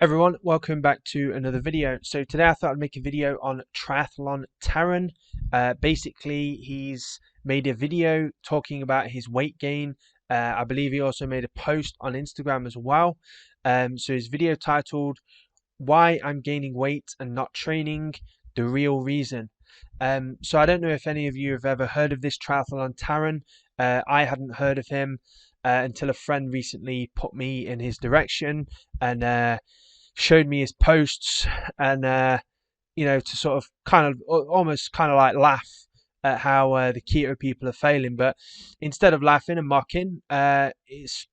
Everyone, welcome back to another video. So today I thought I'd make a video on Triathlon Taren. Basically, he's made a video talking about his weight gain. I believe he also made a post on Instagram as well. So his video titled "Why I'm Gaining Weight and Not Training: The Real Reason." So I don't know if any of you have ever heard of this Triathlon Taren. I hadn't heard of him until a friend recently put me in his direction and showed me his posts and to sort of kind of almost kind of like laugh at how the keto people are failing, but instead of laughing and mocking, it's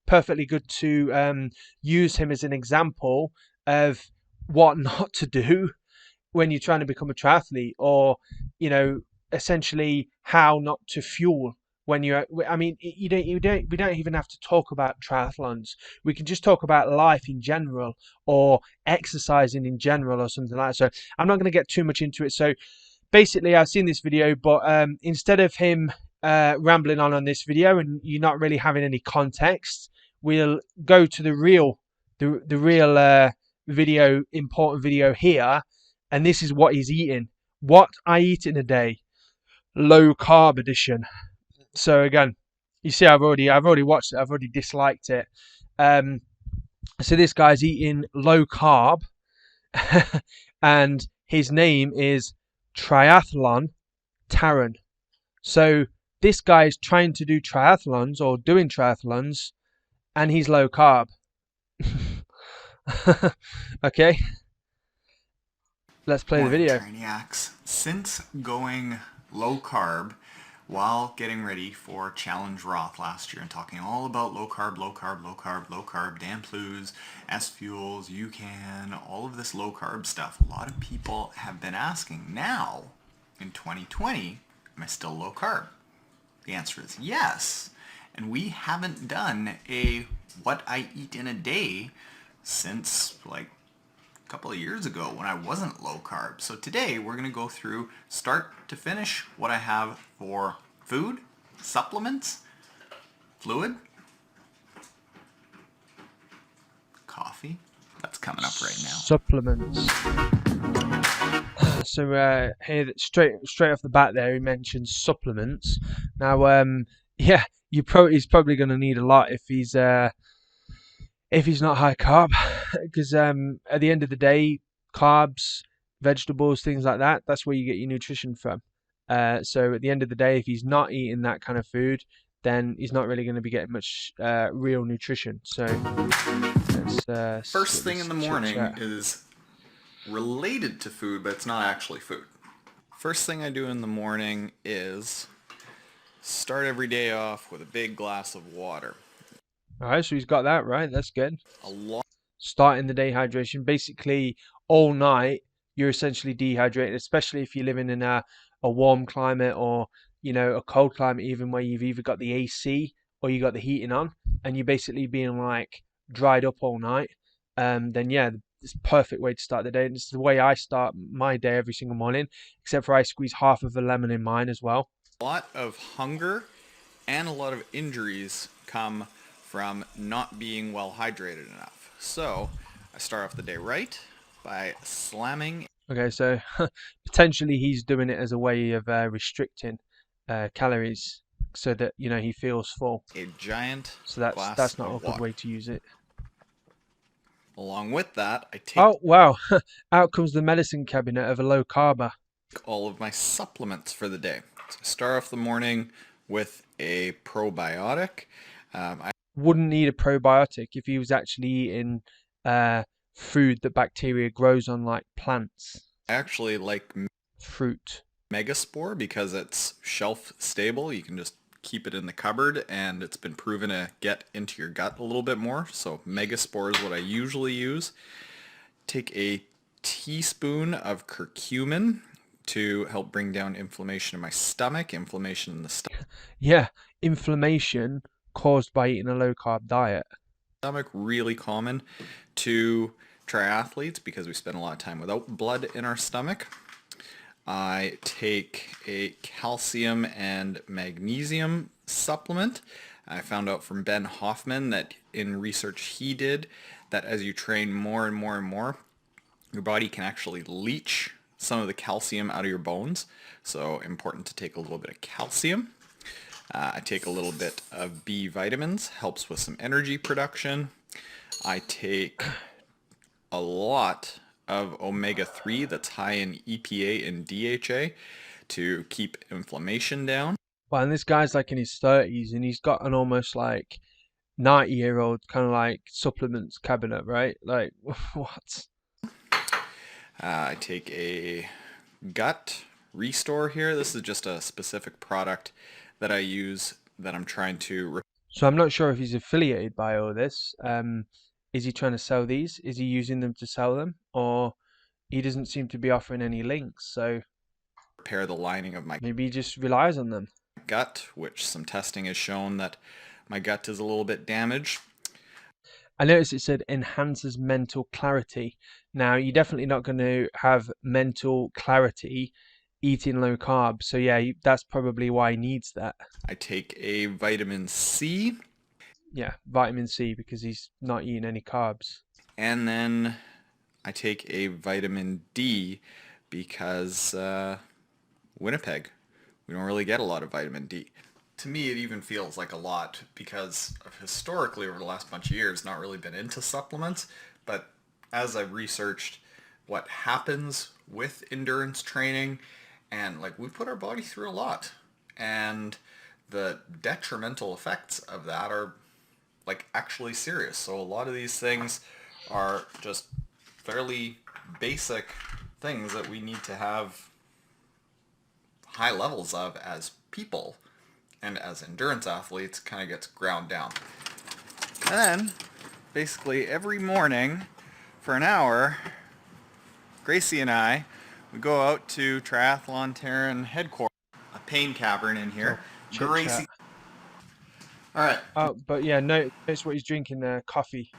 perfectly good to use him as an example of what not to do when you're trying to become a triathlete, or essentially how not to fuel when you're. I mean, we don't even have to talk about triathlons. We can just talk about life in general, or exercising in general, or something like that. So I'm not going to get too much into it. So basically, I've seen this video, but instead of him rambling on this video and you not really having any context, we'll go to the real video, important video here. And this is what he's eating. What I eat in a day. Low carb edition. So again, you see, I've already watched it. I've already disliked it. So this guy's eating low carb, and his name is Triathlon Taren. So this guy is trying to do triathlons, or doing triathlons, and he's low carb. Okay. Let's play the video. Trainiacs, since going low carb while getting ready for Challenge Roth last year and talking all about low carb, Damplus, S-Fuels, UCAN, all of this low carb stuff, a lot of people have been asking, now in 2020, am I still low carb? The answer is yes. And we haven't done a what I eat in a day since like a couple of years ago when I wasn't low carb. So today we're going to go through start to finish what I have for food, supplements, fluid, coffee. That's coming up right now. Supplements. So here, straight off the bat, there he mentions supplements. Now, yeah, he's probably going to need a lot if he's not high carb, because at the end of the day, carbs, vegetables, things like that, that's where you get your nutrition from. So at the end of the day, if he's not eating that kind of food, then he's not really going to be getting much real nutrition. So first thing in the morning is related to food, but it's not actually food. First thing I do in the morning is start every day off with a big glass of water. All right, so he's got that right. That's good. Starting the day hydration. Basically, all night you're essentially dehydrated, especially if you're living in a warm climate, or a cold climate, even where you've either got the AC or you got the heating on, and you're basically being like dried up all night. Then yeah, it's a perfect way to start the day. And it's the way I start my day every single morning, except for I squeeze half of a lemon in mine as well. A lot of hunger and a lot of injuries come from not being well hydrated enough. So I start off the day right by slamming. Okay, so potentially he's doing it as a way of restricting calories, so that he feels full. A giant. So that's not a good way to use it. Along with that, I take. Oh wow! Out comes the medicine cabinet of a low carber. All of my supplements for the day. So I start off the morning with a probiotic. I wouldn't need a probiotic if he was actually eating food that bacteria grows on, like plants. I actually like fruit. Megaspore because it's shelf stable. You can just keep it in the cupboard, and it's been proven to get into your gut a little bit more. So Megaspore is what I usually use. Take a teaspoon of curcumin to help bring down inflammation in my stomach, inflammation in the stomach. Yeah, inflammation caused by eating a low carb diet. Stomach, really common to triathletes because we spend a lot of time without blood in our stomach. I take a calcium and magnesium supplement. I found out from Ben Hoffman that in research he did that as you train more and more and more, your body can actually leach some of the calcium out of your bones. So important to take a little bit of calcium. I take a little bit of B vitamins, helps with some energy production. I take a lot of omega-3 that's high in EPA and DHA to keep inflammation down. Well, and this guy's like in his 30s and he's got an almost like 90-year-old kind of like supplements cabinet, right? Like, what? I take a gut restore here. This is just a specific product that I use that I'm trying to. So I'm not sure if he's affiliated by all this. Is he trying to sell these? Is he using them to sell them? Or he doesn't seem to be offering any links, so Repair the lining of my maybe he just relies on them. gut, which some testing has shown that my gut is a little bit damaged. I noticed it said enhances mental clarity. Now, you're definitely not going to have mental clarity eating low carb. So yeah, that's probably why he needs that. I take a vitamin C. Yeah, vitamin C because he's not eating any carbs. And then I take a vitamin D because Winnipeg, we don't really get a lot of vitamin D. To me, it even feels like a lot because I've historically, over the last bunch of years, not really been into supplements. But as I've researched what happens with endurance training, and like we put our body through a lot, and the detrimental effects of that are like actually serious. So a lot of these things are just fairly basic things that we need to have high levels of as people, and as endurance athletes kind of gets ground down. And then basically every morning for an hour, Gracie and I, we go out to Triathlon Taren headquarters, a pain cavern in here. Chit Gracie. chat. All right. Oh, but yeah, notice what he's drinking there, coffee.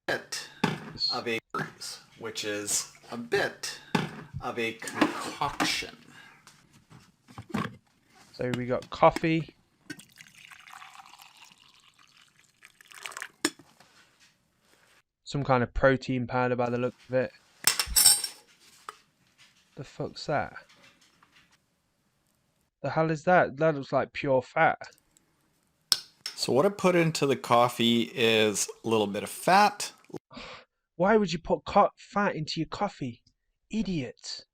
Bit of a breeze, which is a bit of a concoction. So we got coffee. Some kind of protein powder by the look of it. The fuck's that? The hell is that? That looks like pure fat. So what I put into the coffee is a little bit of fat. Why would you put fat into your coffee? Idiot.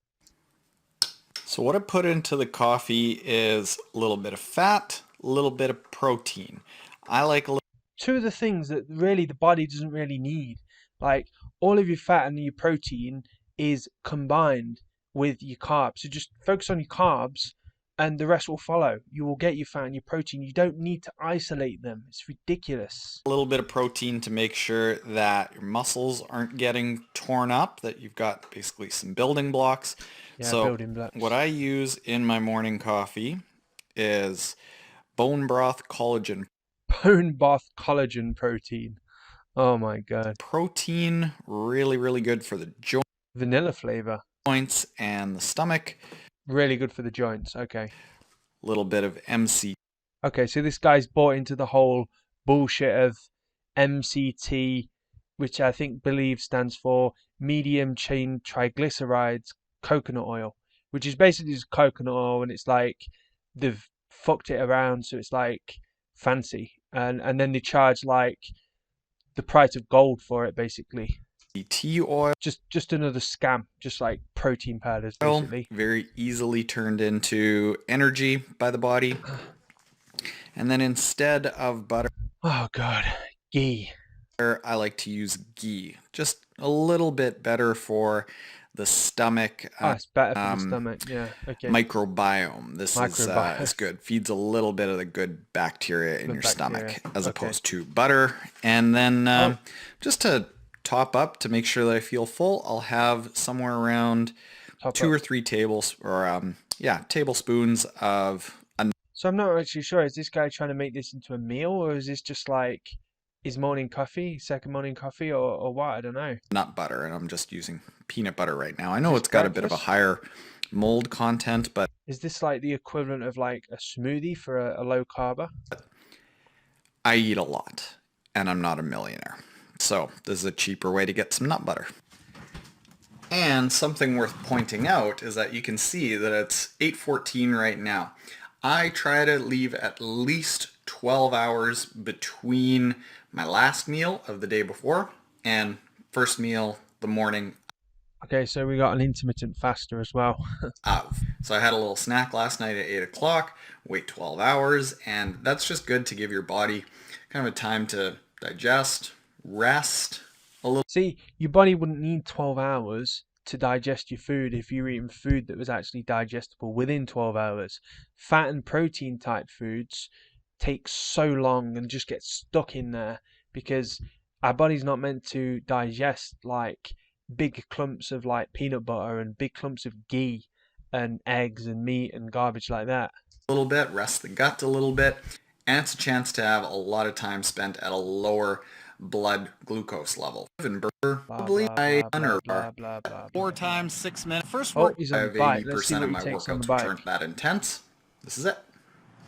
So what I put into the coffee is a little bit of fat, a little bit of protein. I like a little. Two of the things that really the body doesn't really need. Like all of your fat and your protein is combined with your carbs. So just focus on your carbs and the rest will follow. You will get your fat and your protein. You don't need to isolate them. It's ridiculous. A little bit of protein to make sure that your muscles aren't getting torn up, that you've got basically some building blocks. Yeah, so building blocks. What I use in my morning coffee is bone broth collagen. Bone broth collagen protein. Oh my god. Protein, really, really good for the Vanilla flavor. joints and the stomach. Really good for the joints. Okay. A little bit of MC. Okay, so this guy's bought into the whole bullshit of MCT, which I think believe stands for medium chain triglycerides coconut oil, which is basically just coconut oil, and it's like they've fucked it around so it's like fancy, and then they charge like the price of gold for it, basically. Tea oil. Just another scam, just like protein powders, basically. Very easily turned into energy by the body. And then instead of butter, oh god, ghee. I like to use ghee. Just a little bit better for the stomach. Oh, it's better for the stomach. Yeah. Okay. Microbiome. This is good. Feeds a little bit of the good bacteria in your stomach as opposed to butter. And then just to top up to make sure that I feel full, I'll have somewhere around two or three tablespoons of. So I'm not actually sure. Is this guy trying to make this into a meal, or is this just like his morning coffee, second morning coffee, or what? I don't know. Nut butter, and I'm just using peanut butter right now. I know it's got a bit of a higher mold content, but is this like the equivalent of like a smoothie for a low carber? I eat a lot. and I'm not a millionaire. So this is a cheaper way to get some nut butter. And something worth pointing out is that you can see that it's 8:14 right now. I try to leave at least 12 hours between my last meal of the day before and first meal the morning Okay, so we got an intermittent faster as well. of. So I had a little snack last night at 8 o'clock, wait 12 hours, and that's just good to give your body kind of a time to digest, rest a little. See, your body wouldn't need 12 hours to digest your food if you're eating food that was actually digestible within 12 hours. Fat and protein type foods take so long and just get stuck in there because our body's not meant to digest like big clumps of like peanut butter and big clumps of ghee and eggs and meat and garbage like that. Bit, rest the gut a little bit, and it's a chance to have a lot of time spent at a lower blood glucose level. Blah Probably blah I blah blah under blah blah blah four blah. times 6 minutes. First Oh, work, he's I on the have bike. Let's see 80% what of he my takes on the workouts bike. weren't that intense. This is it.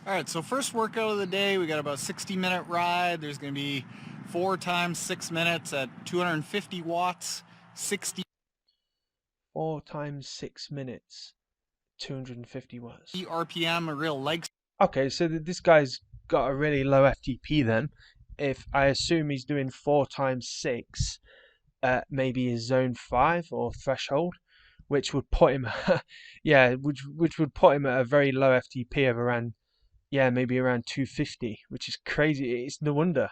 All right, so first workout of the day, we got about 60-minute ride. There's going to be 4 times 6 minutes at 250 watts, 60 4 times 6 minutes, 250 watts. RPM, a real leg. Okay, so this guy's got a really low FTP then. If I assume he's doing 4 times 6, maybe his zone 5 or threshold, which would put him, yeah, which would put him at a very low FTP of around, yeah, maybe around 250, which is crazy. It's no wonder.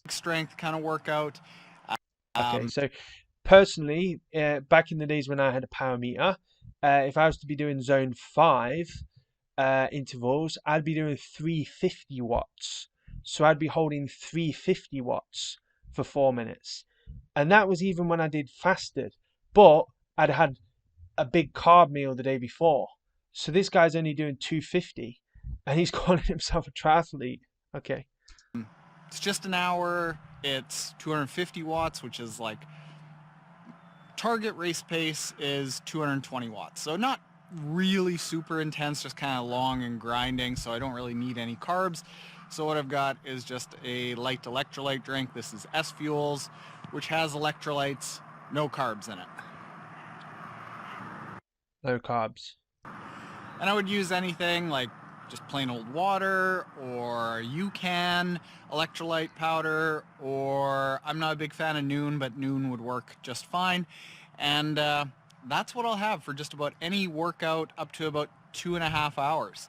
Strength kind of workout. Okay, so personally, back in the days when I had a power meter, if I was to be doing zone 5 intervals, I'd be doing 350 watts. So I'd be holding 350 watts for 4 minutes. And that was even when I did fasted. But I'd had a big carb meal the day before. So this guy's only doing 250 and he's calling himself a triathlete. Okay. It's just an hour. It's 250 watts, which is like target race pace is 220 watts. So not really super intense, just kind of long and grinding. So I don't really need any carbs. So what I've got is just a light electrolyte drink. This is S Fuels, which has electrolytes, no carbs in it. No carbs. And I would use anything like just plain old water or UCAN electrolyte powder, or I'm not a big fan of Noon, but Noon would work just fine. And that's what I'll have for just about any workout up to about 2.5 hours.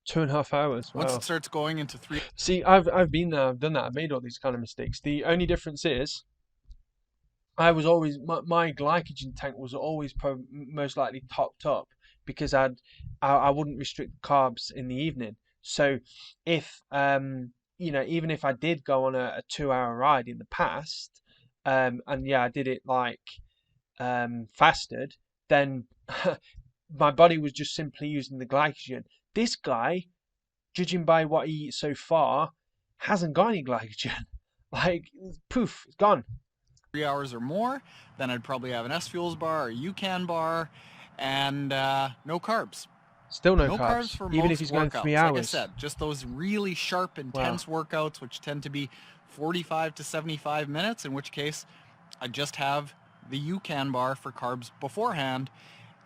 2.5 hours. Wow. Once it starts going into 3. See, I've been there, I've done that, I've made all these kind of mistakes. The only difference is I was always my glycogen tank was always most likely topped up because I wouldn't restrict carbs in the evening. So if even if I did go on a 2 hour ride in the past, and yeah, I did it like fasted, then my body was just simply using the glycogen. This guy, judging by what he eats so far, hasn't got any glycogen. Like poof, it's gone. 3 hours or more, then I'd probably have an S Fuels bar or UCAN bar, and no carbs. Still no No carbs, carbs for even most if he's going workouts. 3 hours. Like I said, just those really sharp, intense workouts, which tend to be 45 to 75 minutes, in which case I just have the UCAN bar for carbs beforehand,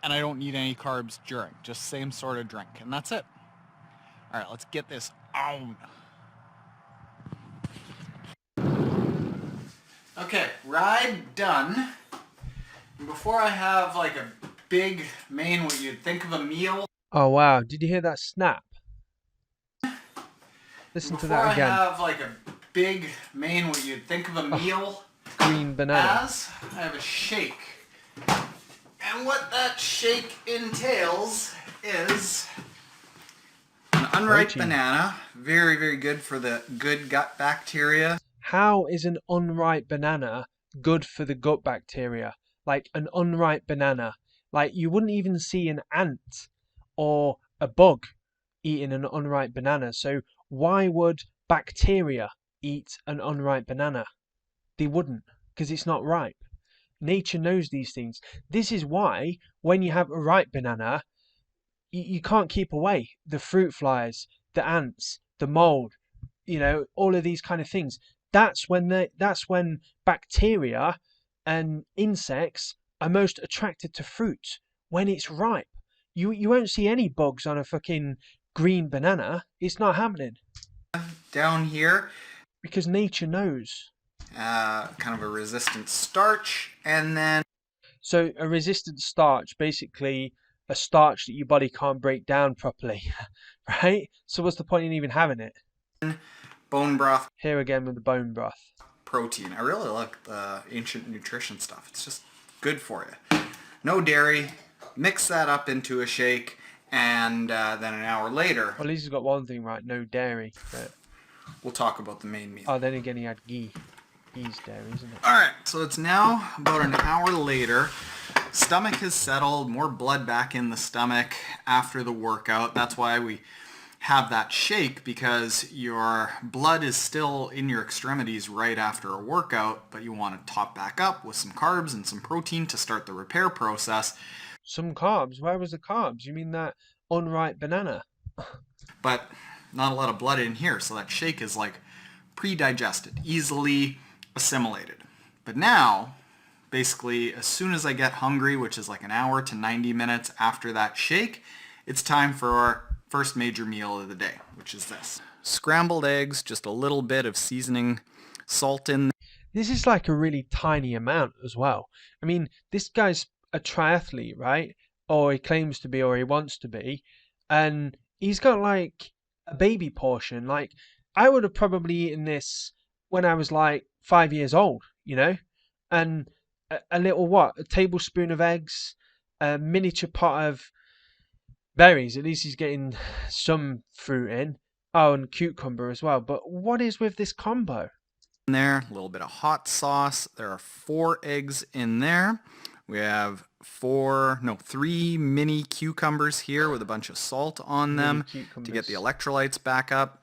and I don't need any carbs during. Just same sort of drink, and that's it. All right, let's get this on. Okay, ride done. And before I have like a big main, what you'd think of a meal. Oh wow, did you hear that snap? Listen to that again. Before I have like a big main, what you'd think of a meal. Green banana. As I have a shake. And what that shake entails is an unripe Protein. banana. Very, very good for the good gut bacteria. How is an unripe banana good for the gut bacteria? Like an unripe banana. Like you wouldn't even see an ant or a bug eating an unripe banana. So why would bacteria eat an unripe banana? They wouldn't, because it's not ripe. Nature knows these things. This is why when you have a ripe banana, you can't keep away the fruit flies, the ants, the mold, all of these kind of things. that's when bacteria and insects are most attracted to fruit when it's ripe. You won't see any bugs on a fucking green banana. It's not happening Down here, because nature knows. kind of a resistant starch, and then So a resistant starch, basically a starch that your body can't break down properly, right? So what's the point in even having it? bone broth Here again with the bone broth. protein. I really like the ancient nutrition stuff. It's just good for you. No dairy. Mix that up into a shake, and then an hour later, Well, at least he's got one thing right, no dairy. But we'll talk about the main meal. oh, then again he had ghee. Ghee's dairy, isn't it? Alright, so it's now about an hour later. Stomach has settled, more blood back in the stomach after the workout. That's why we have that shake, because your blood is still in your extremities right after a workout, but you want to top back up with some carbs and some protein to start the repair process. Some carbs? Where was the carbs? You mean that unripe banana? But not a lot of blood in here, so that shake is like pre-digested, easily assimilated. But now, basically, as soon as I get hungry, which is like an hour to 90 minutes after that shake, it's time for our first major meal of the day, which is this. Scrambled eggs, just a little bit of seasoning salt in. This is like a really tiny amount as well. I mean, this guy's a triathlete, right? Or he claims to be, or he wants to be. And he's got like a baby portion. Like, I would have probably eaten this when I was like 5 years old, you know? And a little what? A tablespoon of eggs, a miniature pot of berries. At least he's getting some fruit in. Oh, and cucumber as well. But what is with this combo? In there, a little bit of hot sauce. There are 4 eggs in there. We have 3 mini cucumbers here with a bunch of salt on them to get the electrolytes back up.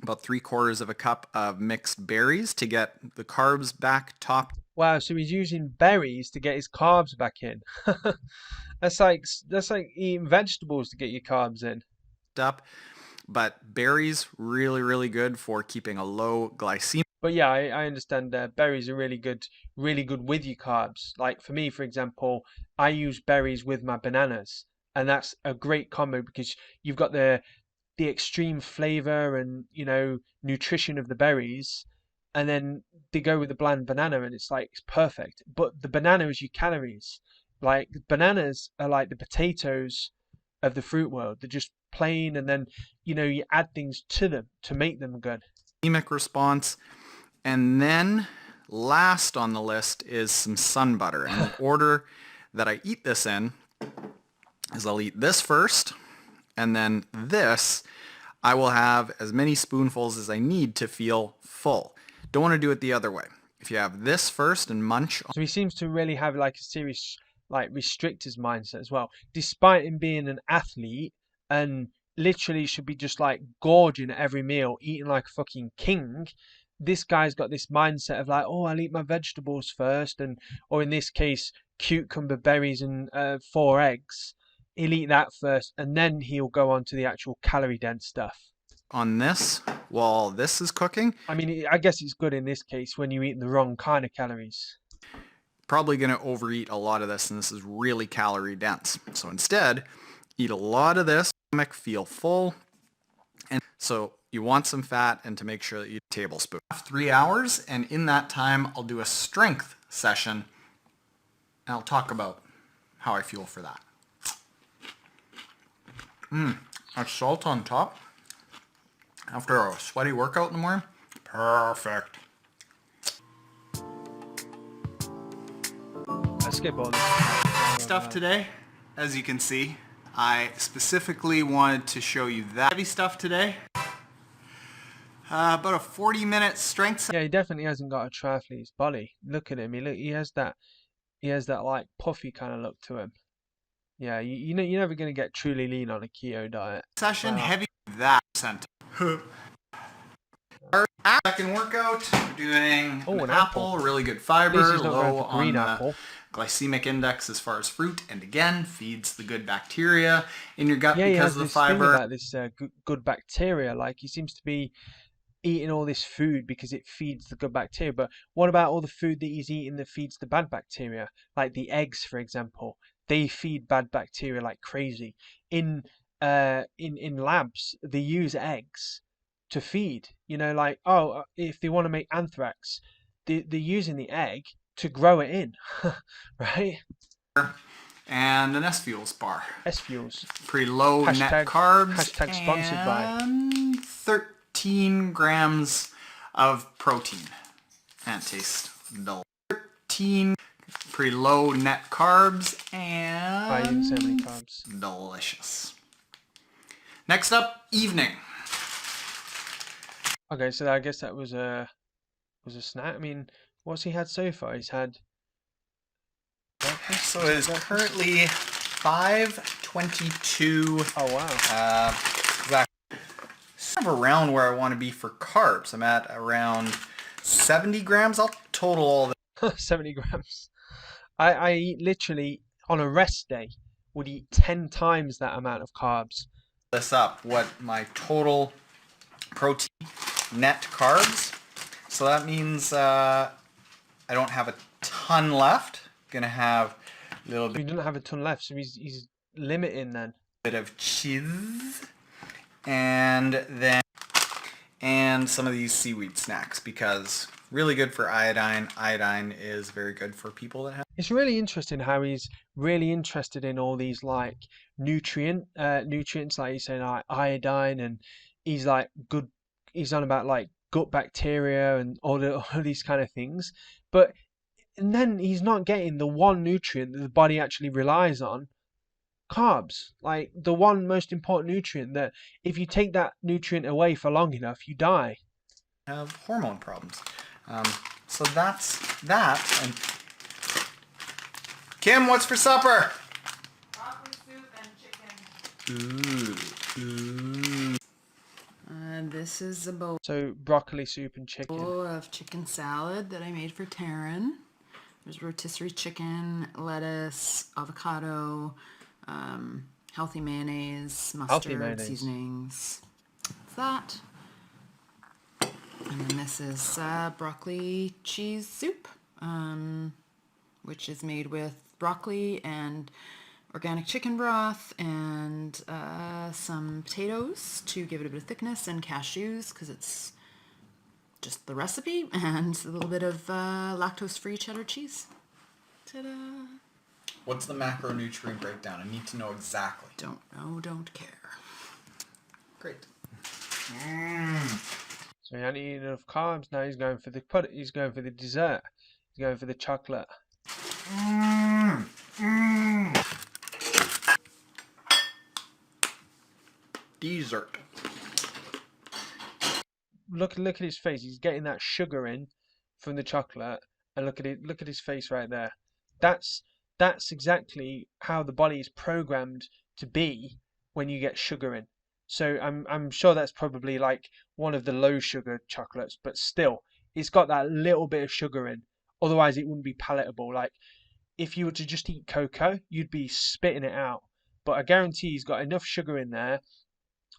About 3/4 of a cup of mixed berries to get the carbs back topped. Wow, so he's using berries to get his carbs back in. That's like eating vegetables to get your carbs in. Up. But berries, really, really good for keeping a low glycemic. But yeah, I understand berries are really good with your carbs. Like for me, for example, I use berries with my bananas, and that's a great combo because you've got the extreme flavor and nutrition of the berries, and then they go with the bland banana, and it's perfect. But the banana is your calories. Like bananas are like the potatoes of the fruit world. They're just plain, and then you add things to them to make them good. Response. And then last on the list is some sun butter. And the order that I eat this in is I'll eat this first, and then this. I will have as many spoonfuls as I need to feel full. Don't want to do it the other way. If you have this first and munch. So he seems to really have like a serious restrictors mindset as well, despite him being an athlete and literally should be just like gorging at every meal, eating like a fucking king. This guy's got this mindset of like, oh, I'll eat my vegetables first, or in this case, cucumber, berries, and 4 eggs. He'll eat that first, and then he'll go on to the actual calorie-dense stuff. On this, while this is cooking. I mean, I guess it's good in this case when you're eating the wrong kind of calories. Probably going to overeat a lot of this, and this is really calorie dense. So instead, eat a lot of this, stomach feel full, and so you want some fat, and to make sure that you tablespoon. 3 hours, and in that time, I'll do a strength session, and I'll talk about how I feel for that. That salt on top after a sweaty workout in the morning, perfect. I skip all this Stuff today, as you can see, I specifically wanted to show you that heavy stuff today. About a 40-minute strength. Yeah, he definitely hasn't got a triathlete's body. Look at him. He has that like puffy kind of look to him. Yeah, you're never going to get truly lean on a keto diet. Session heavy that percent. Our second workout, we're doing an apple, really good fiber, low on the glycemic index as far as fruit, and again feeds the good bacteria in your gut because of the fiber. Thing about this good bacteria, like he seems to be eating all this food because it feeds the good bacteria. But what about all the food that he's eating that feeds the bad bacteria? Like the eggs, for example, they feed bad bacteria like crazy. In labs, they use eggs to feed. You know, like if they want to make anthrax, they're using the egg to grow it in, right? And an S Fuels bar. S Fuels. Pretty low net Hashtag carbs hashtag sponsored by. and 13 grams of protein. And it tastes delicious. 13 pretty low net carbs I didn't say how many and carbs. delicious. Next up, evening. Okay, so I guess that was a snack. I mean, what's he had so far? He's had breakfast. So it is currently 5:22. Oh wow. Exactly. Kind of around where I want to be for carbs. I'm at around 70 grams. I'll total all 70 grams. I eat literally on a rest day would eat 10 times that amount of carbs. this up. What my total protein net carbs. So that means I don't have a ton left. Gonna have a little So bit he doesn't have a ton left, so he's limiting then. of cheese and some of these seaweed snacks because really good for iodine. Iodine is very good for people that have. It's really interesting how he's really interested in all these like nutrients, like you say, like iodine, and he's like good. He's on about like gut bacteria and all these kind of things, but and then he's not getting the one nutrient that the body actually relies on, carbs. Like the one most important nutrient that if you take that nutrient away for long enough, you die. Have hormone problems. So that's that. And Kim, what's for supper? Broccoli soup and chicken. Ooh. This is a bowl So broccoli soup and chicken. of chicken salad that I made for Taren. There's rotisserie chicken, lettuce, avocado, healthy mayonnaise, mustard, seasonings. That's that. And then this is broccoli cheese soup, which is made with broccoli and organic chicken broth and some potatoes to give it a bit of thickness, and cashews because it's just the recipe, and a little bit of lactose-free cheddar cheese. Ta-da! What's the macronutrient breakdown? I need to know exactly. Don't know, don't care. Great. So he hadn't eaten enough carbs. Now he's going for the He's going for the dessert. He's going for the chocolate. Dessert. Look at his face. He's getting that sugar in from the chocolate, and look at it. Look at his face right there. That's exactly how the body is programmed to be when you get sugar in. So I'm sure that's probably like one of the low sugar chocolates, but still, it's got that little bit of sugar in. Otherwise, it wouldn't be palatable. Like if you were to just eat cocoa, you'd be spitting it out. But I guarantee he's got enough sugar in there,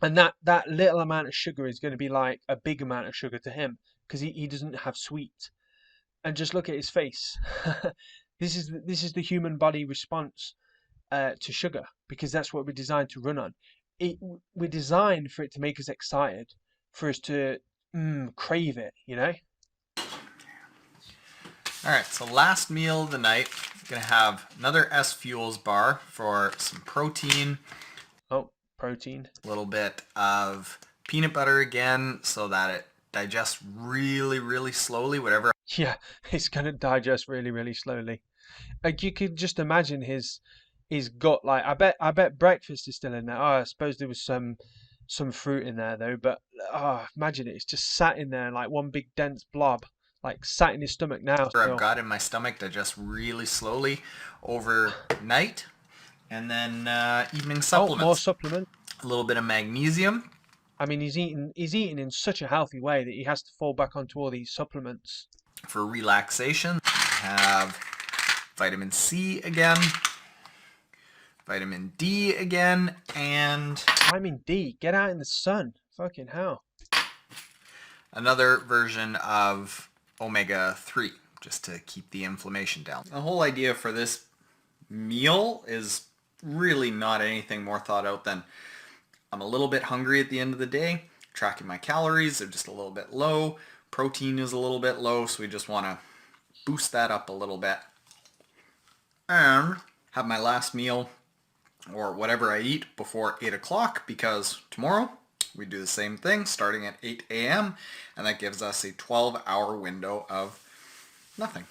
and that little amount of sugar is going to be like a big amount of sugar to him because he doesn't have sweet. And just look at his face. This is the human body response to sugar, because that's what we're designed to run on. We're designed for it to make us excited, for us to crave it, you know? All right, so last meal of the night, gonna have another S Fuels bar for some protein. Oh, protein. A little bit of peanut butter again, so that it digests really, really slowly. Whatever. Yeah, it's gonna digest really, really slowly. Like you could just imagine his gut. Like I bet breakfast is still in there. Oh, I suppose there was some fruit in there though. But imagine it. It's just sat in there like one big dense blob, like sat in his stomach now. I've got in my stomach digests really slowly overnight, and then evening supplements. Oh, more supplement. A little bit of magnesium. I mean, he's eating in such a healthy way that he has to fall back onto all these supplements. For relaxation, I have vitamin C again, vitamin D again, and Vitamin D. Get out in the sun. Fucking hell. Another version of omega-3, just to keep the inflammation down. The whole idea for this meal is really not anything more thought out than I'm a little bit hungry at the end of the day, tracking my calories, they're just a little bit low, protein is a little bit low, so we just want to boost that up a little bit. And have my last meal or whatever I eat before 8 o'clock, because tomorrow we do the same thing starting at 8 a.m. and that gives us a 12-hour window of nothing.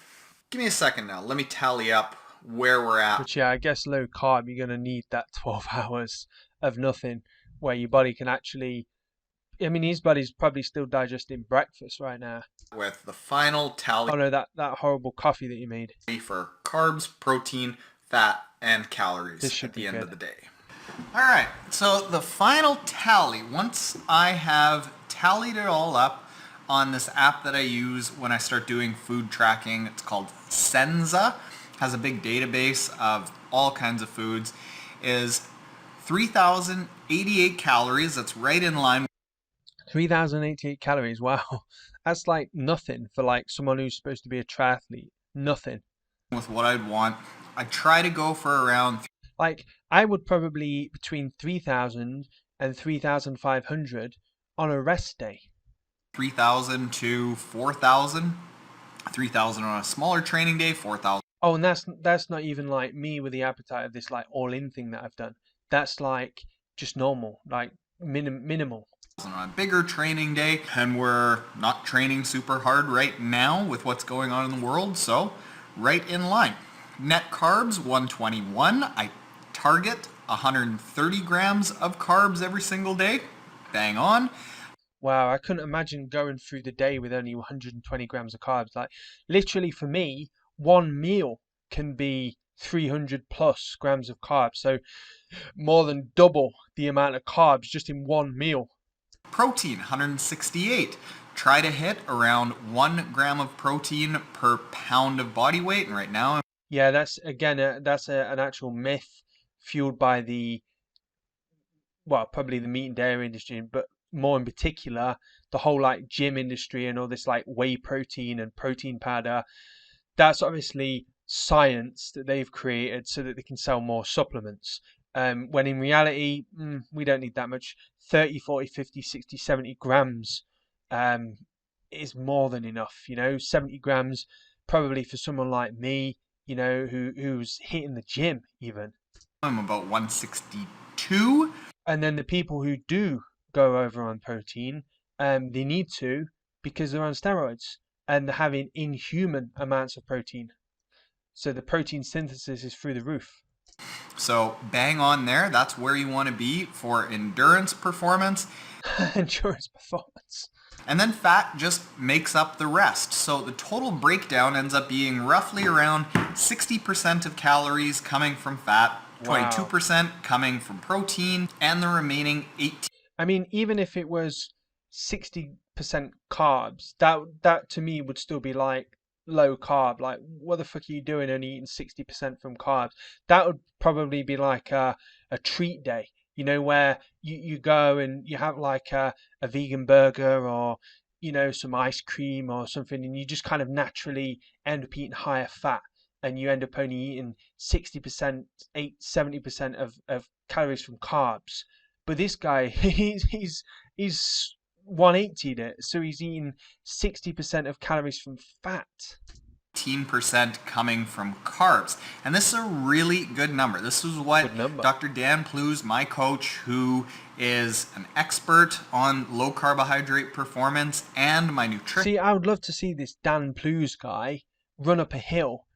Give me a second now. Let me tally up where we're at. Which, yeah, I guess low carb, you're going to need that 12 hours of nothing where your body can actually, I mean, his body's probably still digesting breakfast right now. With the final tally. Oh no, that horrible coffee that you made. For carbs, protein, fat, and calories at the end of the day. Alright, so the final tally, once I have tallied it all up on this app that I use when I start doing food tracking, it's called Senza, has a big database of all kinds of foods, is 3,088 calories. That's right in line. 3,088 calories, wow. That's like nothing for like someone who's supposed to be a triathlete. Nothing. With what I'd want. I try to go for around... Like, I would probably eat between 3,000 and 3,500 on a rest day. 3,000 to 4,000. 3,000 on a smaller training day, 4,000. Oh, and that's not even like me with the appetite of this like all-in thing that I've done. That's like just normal, like minimal. On a bigger training day, and we're not training super hard right now with what's going on in the world, so right in line. Net carbs, 121. I target 130 grams of carbs every single day. Bang on. Wow, I couldn't imagine going through the day with only 120 grams of carbs. Like, literally for me, one meal can be 300 plus grams of carbs. So more than double the amount of carbs just in one meal. Protein, 168. Try to hit around 1 gram of protein per pound of body weight, and right now... Yeah, that's, again, an actual myth fueled by probably the meat and dairy industry, but more in particular, the whole like gym industry and all this like whey protein and protein powder. That's obviously science that they've created so that they can sell more supplements. When in reality, we don't need that much. 30, 40, 50, 60, 70 grams is more than enough. 70 grams probably for someone like me, who's hitting the gym even. I'm about 162. And then the people who do go over on protein, they need to because they're on steroids and they're having inhuman amounts of protein. So the protein synthesis is through the roof. So bang on there. That's where you want to be for endurance performance. Endurance performance. And then fat just makes up the rest. So the total breakdown ends up being roughly around 60% of calories coming from fat, 22% coming from protein, and the remaining 18%. I mean, even if it was 60% carbs, that to me would still be like low carb. Like, what the fuck are you doing only eating 60% from carbs? That would probably be like a treat day, where you go and you have like a vegan burger or, some ice cream or something, and you just kind of naturally end up eating higher fat. And you end up only eating 60%, 70% of calories from carbs. But this guy, he's 180'd it, so he's eating 60% of calories from fat. 18% coming from carbs. And this is a really good number. This is what Dr. Dan Plews, my coach, who is an expert on low carbohydrate performance and my nutrition. See, I would love to see this Dan Plews guy run up a hill,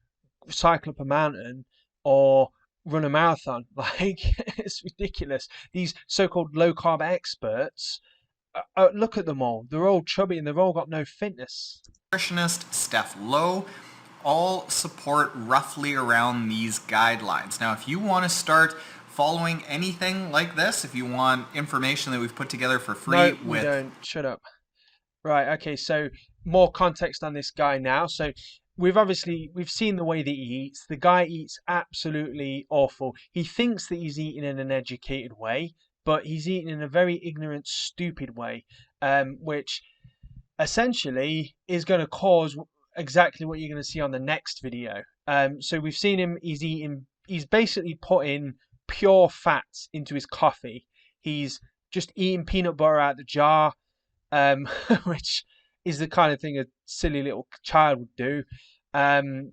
cycle up a mountain, or run a marathon. Like, it's ridiculous. These so-called low-carb experts, look at them all. They're all chubby and they've all got no fitness. Nutritionist Steph Lowe all support roughly around these guidelines. Now, if you want to start following anything like this, if you want information that we've put together for free No, we don't. Shut up. Right, okay, so more context on this guy now. So we've seen the way that he eats. The guy eats absolutely awful. He thinks that he's eating in an educated way, but he's eating in a very ignorant, stupid way, which essentially is going to cause exactly what you're going to see on the next video. So we've seen him, he's basically putting pure fats into his coffee. He's just eating peanut butter out the jar, which is the kind of thing a silly little child would do. Um,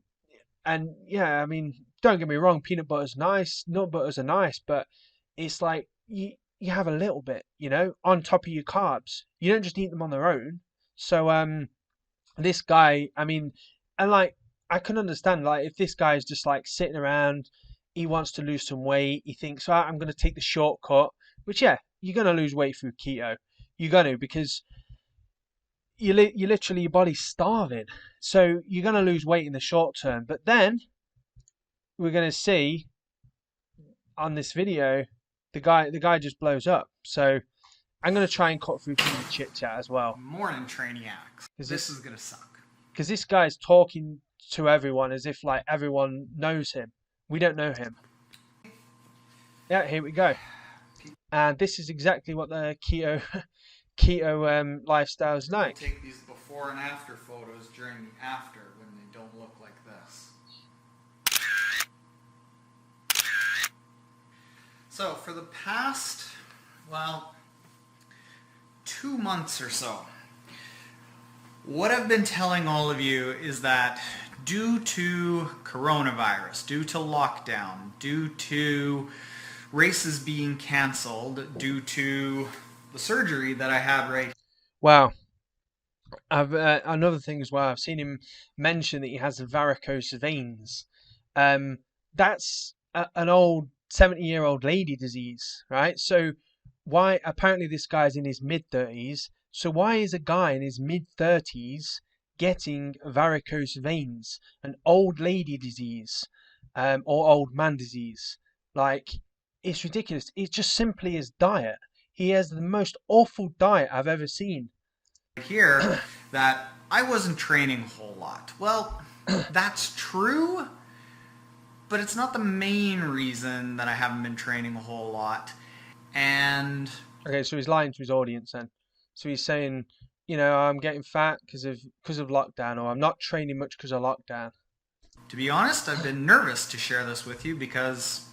and yeah, I mean, don't get me wrong, peanut butter's nice, nut butters are nice, but it's like you have a little bit, on top of your carbs. You don't just eat them on their own. So this guy, I mean, and like I can understand, like if this guy is just like sitting around, he wants to lose some weight, he thinks, "Right, I'm going to take the shortcut," which yeah, you're going to lose weight through keto. You're going to, because you literally, your body's starving, so you're going to lose weight in the short term. But then we're going to see on this video, the guy just blows up. So I'm going to try and cut through some of the chit chat as well. Morning, Trainiacs. This is going to suck. Because this guy's talking to everyone as if like everyone knows him. We don't know him. Yeah, here we go. And this is exactly what the keto lifestyle is like. Take these before and after photos during the after when they don't look like this. So for the past, well, 2 months or so, what I've been telling all of you is that due to coronavirus, due to lockdown, due to races being canceled, due to the surgery that I had right. Wow. I've another thing as well. I've seen him mention that he has varicose veins. That's an old 70-year-old lady disease, right? So why, apparently this guy's in his mid-30s, so why is a guy in his mid-30s getting varicose veins, an old lady disease, or old man disease? Like, it's ridiculous. It's just simply his diet. He has the most awful diet I've ever seen. Here, that I wasn't training a whole lot. Well, that's true, but it's not the main reason that I haven't been training a whole lot. And okay, so he's lying to his audience then. So he's saying, I'm getting fat because of lockdown, or I'm not training much because of lockdown. To be honest, I've been nervous to share this with you because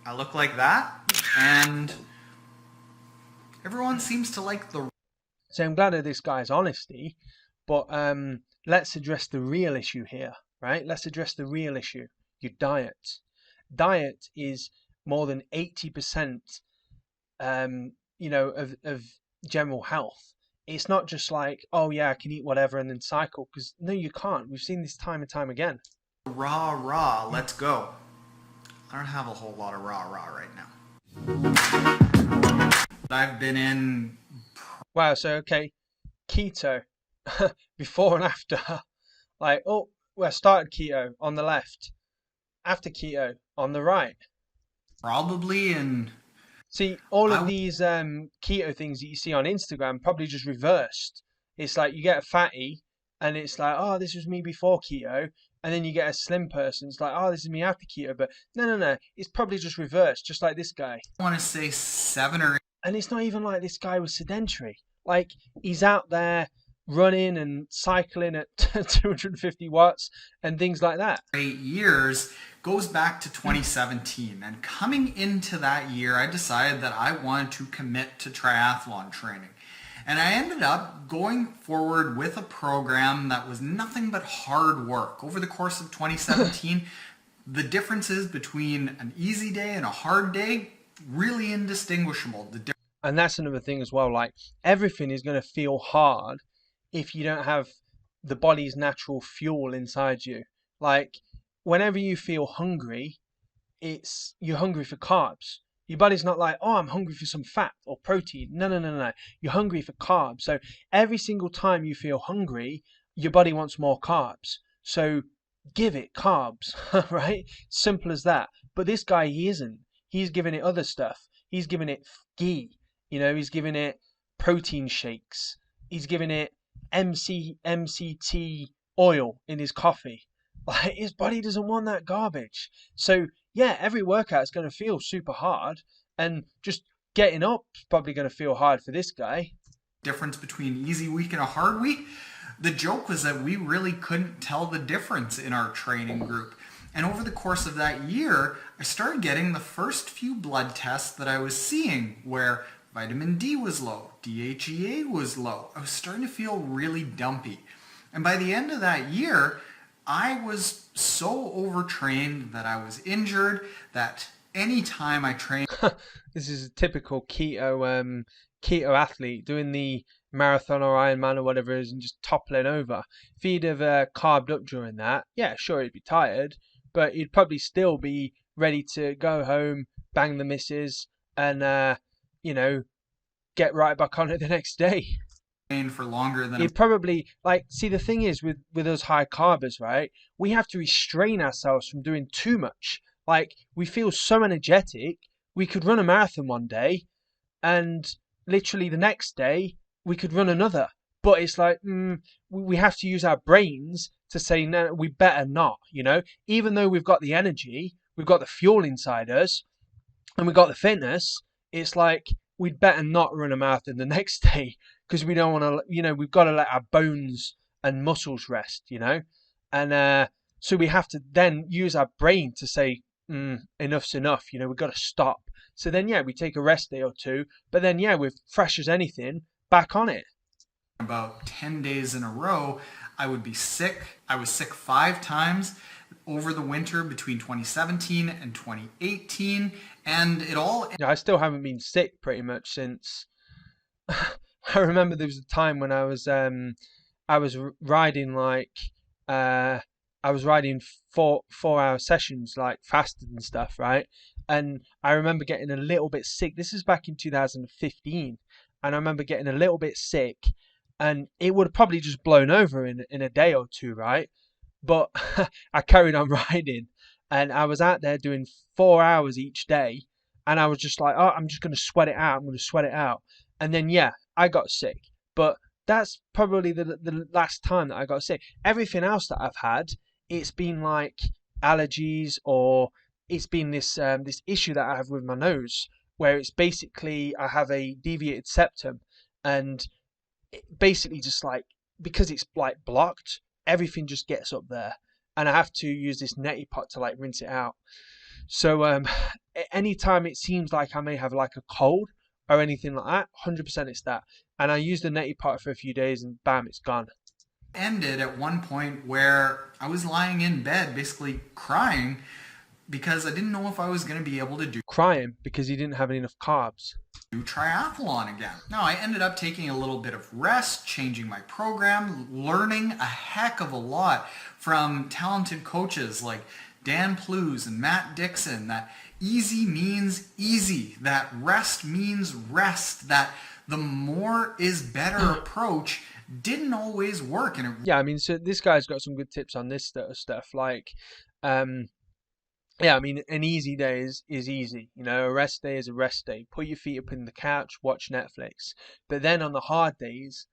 I look like that, and everyone seems to like the... So I'm glad of this guy's honesty, but let's address the real issue here, right? Let's address the real issue, your diet. Diet is more than 80%, of general health. It's not just like, oh yeah, I can eat whatever and then cycle, because no, you can't. We've seen this time and time again. Rah, let's go. I don't have a whole lot of rah right now. I've been in... Wow, so okay, keto, before and after. Like, oh, well, I started keto on the left, after keto on the right. Probably in... See, all of these keto things that you see on Instagram probably just reversed. It's like you get a fatty and it's like, oh, this was me before keto. And then you get a slim person, it's like, oh, this is me after keto. But no. It's probably just reversed, just like this guy. I want to say 7 or 8. And it's not even like this guy was sedentary. Like, he's out there running and cycling at 250 watts and things like that. 8 years goes back to 2017. And coming into that year, I decided that I wanted to commit to triathlon training. And I ended up going forward with a program that was nothing but hard work. Over the course of 2017, the differences between an easy day and a hard day, really indistinguishable. And that's another thing as well, like everything is going to feel hard if you don't have the body's natural fuel inside you. Like whenever you feel hungry, you're hungry for carbs. Your body's not like, oh, I'm hungry for some fat or protein. No. You're hungry for carbs. So every single time you feel hungry, your body wants more carbs. So give it carbs, right? Simple as that. But this guy, he isn't. He's giving it other stuff. He's giving it ghee. He's giving it protein shakes. He's giving it MCT oil in his coffee. Like his body doesn't want that garbage. So yeah, every workout is going to feel super hard, and just getting up is probably going to feel hard for this guy. difference between an easy week and a hard week. The joke was that we really couldn't tell the difference in our training group. And over the course of that year, I started getting the first few blood tests that I was seeing where vitamin D was low, DHEA was low. I was starting to feel really dumpy. And by the end of that year, I was so overtrained that I was injured, that anytime I trained... This is a typical keto athlete doing the marathon or Ironman or whatever it is and just toppling over. If he'd have carved up during that, yeah, sure, he'd be tired, but he'd probably still be ready to go home, bang the missus, and get right back on it the next day. For longer than He'd probably see, the thing is with us high carbers, right? We have to restrain ourselves from doing too much. Like, we feel so energetic, we could run a marathon one day, and literally the next day we could run another. But it's like we have to use our brains to say no, we better not. Even though we've got the energy, we've got the fuel inside us, and we've got the fitness. It's like we'd better not run a marathon the next day because we don't want to. We've got to let our bones and muscles rest. And so we have to then use our brain to say enough's enough. We've got to stop. So then, yeah, we take a rest day or two, but then, yeah, we're fresh as anything, back on it. About 10 days in a row, I would be sick. I was sick 5 times over the winter between 2017 and 2018, and it all... Yeah, I still haven't been sick pretty much since... I remember there was a time when I was riding I was riding 4-hour sessions, like fasted and stuff, right? And I remember getting a little bit sick. This is back in 2015. And I remember getting a little bit sick, and it would have probably just blown over in a day or two, right? But I carried on riding, and I was out there doing 4 hours each day. And I was just like, oh, I'm just going to sweat it out. I'm going to sweat it out. And then, yeah, I got sick. But that's probably the last time that I got sick. Everything else that I've had, it's been like allergies, or it's been this issue that I have with my nose, where it's basically I have a deviated septum, and it basically just because it's blocked, everything just gets up there, and I have to use this neti pot to rinse it out. So anytime it seems like I may have a cold or anything like that, 100% it's that. And I use the neti pot for a few days, and bam, it's gone. Ended at one point where I was lying in bed basically crying because I didn't know if I was going to be able to do... Crying because you didn't have enough carbs. Do triathlon again. Now, I ended up taking a little bit of rest, changing my program, learning a heck of a lot from talented coaches like Dan Plews and Matt Dixon, that easy means easy, that rest means rest, that the more is better approach didn't always work. Yeah, I mean, so this guy's got some good tips on this stuff. Yeah, I mean, an easy day is easy. A rest day is a rest day. Put your feet up in the couch, watch Netflix. But then on the hard days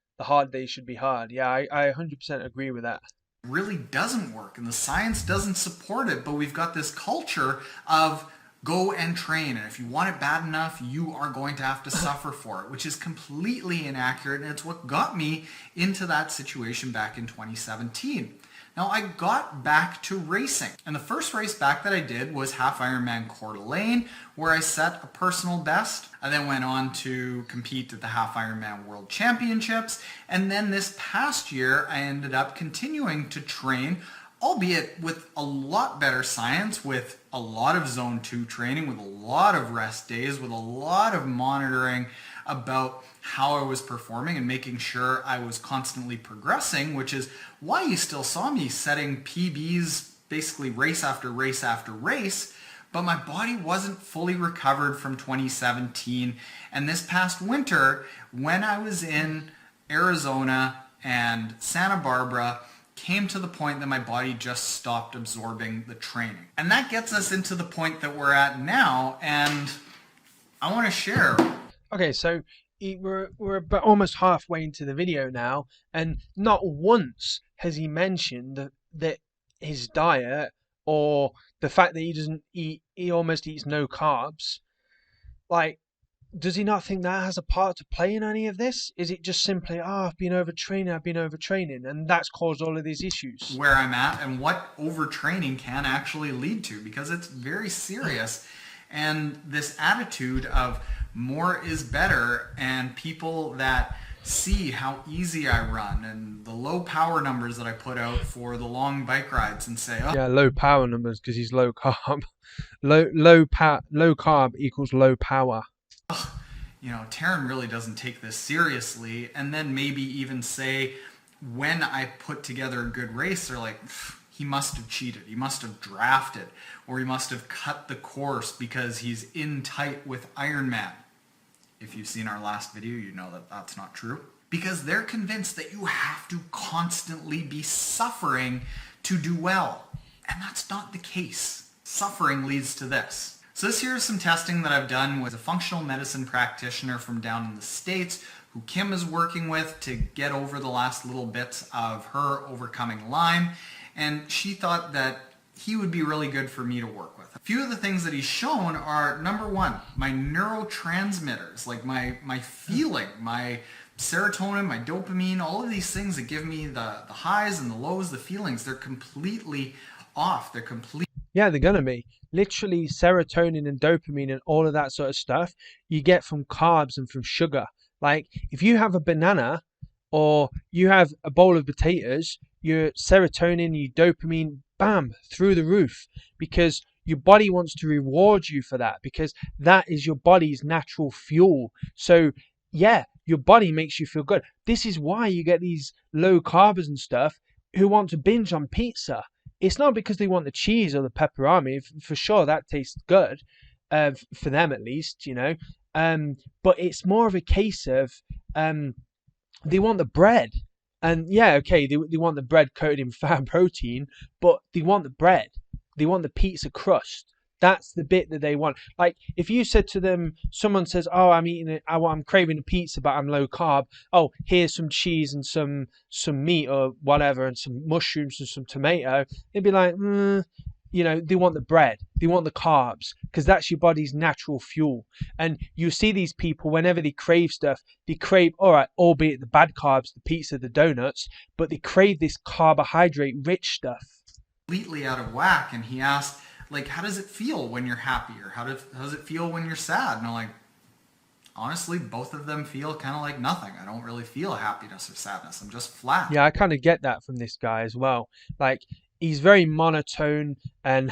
should be hard. Yeah, I 100% agree with that. Really doesn't work, and the science doesn't support it, but we've got this culture of go and train, and if you want it bad enough, you are going to have to suffer for it, which is completely inaccurate, and it's what got me into that situation back in 2017. Now, I got back to racing, and the first race back that I did was Half Ironman Coeur d'Alene, where I set a personal best. I then went on to compete at the Half Ironman World Championships, and then this past year, I ended up continuing to train, albeit with a lot better science, with a lot of zone 2 training, with a lot of rest days, with a lot of monitoring about how I was performing and making sure I was constantly progressing, which is why you still saw me setting PBs basically race after race after race, but my body wasn't fully recovered from 2017. And this past winter, when I was in Arizona and Santa Barbara, came to the point that my body just stopped absorbing the training. And that gets us into the point that we're at now, and I want to share. Okay, so we're about almost halfway into the video now, and not once has he mentioned that his diet, or the fact that he almost eats no carbs. does he not think that has a part to play in any of this? Is it just simply, I've been overtraining, and that's caused all of these issues? Where I'm at and what overtraining can actually lead to, because it's very serious. And this attitude of more is better, and people that see how easy I run and the low power numbers that I put out for the long bike rides and say, oh, Yeah, low power numbers because he's low carb. Low carb equals low power. you know, Taren really doesn't take this seriously. And then maybe even say, when I put together a good race, they're like, he must have cheated, he must have drafted, or he must have cut the course because he's in tight with Ironman. If you've seen our last video, you know that that's not true. Because they're convinced that you have to constantly be suffering to do well. And that's not the case. Suffering leads to this. So this here is some testing that I've done with a functional medicine practitioner from down in the States who Kim is working with to get over the last little bits of her overcoming Lyme. And she thought that he would be really good for me to work with. A few of the things that he's shown are, number one, my neurotransmitters, like my feeling, my serotonin, my dopamine, all of these things that give me the highs and the lows, the feelings, they're completely off. They're Yeah, they're gonna be. Literally, serotonin and dopamine and all of that sort of stuff you get from carbs and from sugar. Like, if you have a banana or you have a bowl of potatoes, your serotonin, your dopamine, bam, through the roof, because your body wants to reward you for that, because that is your body's natural fuel. So yeah, your body makes you feel good. This is why you get these low carbers and stuff who want to binge on pizza. It's not because they want the cheese or the pepperoni. For sure, that tastes good, for them at least, you know. But it's more of a case of they want the bread. And yeah, okay, they want the bread coated in fat and protein, but they want the bread. They want the pizza crust. That's the bit that they want. Like, if you said to them, someone says, "Oh, I'm eating it. I'm craving a pizza, but I'm low carb. Oh, here's some cheese and some meat or whatever, and some mushrooms and some tomato." They'd be like, you know, they want the bread, they want the carbs, because that's your body's natural fuel. And you see these people, whenever they crave stuff, they crave, all right, albeit the bad carbs, the pizza, the donuts, but they crave this carbohydrate rich stuff. completely out of whack. And he asked, like, how does it feel when you're happy, or how does it feel when you're sad? And I'm like, honestly, both of them feel kind of like nothing. I don't really feel happiness or sadness. I'm just flat. Yeah, I kind of get that from this guy as well. Like, he's very monotone, and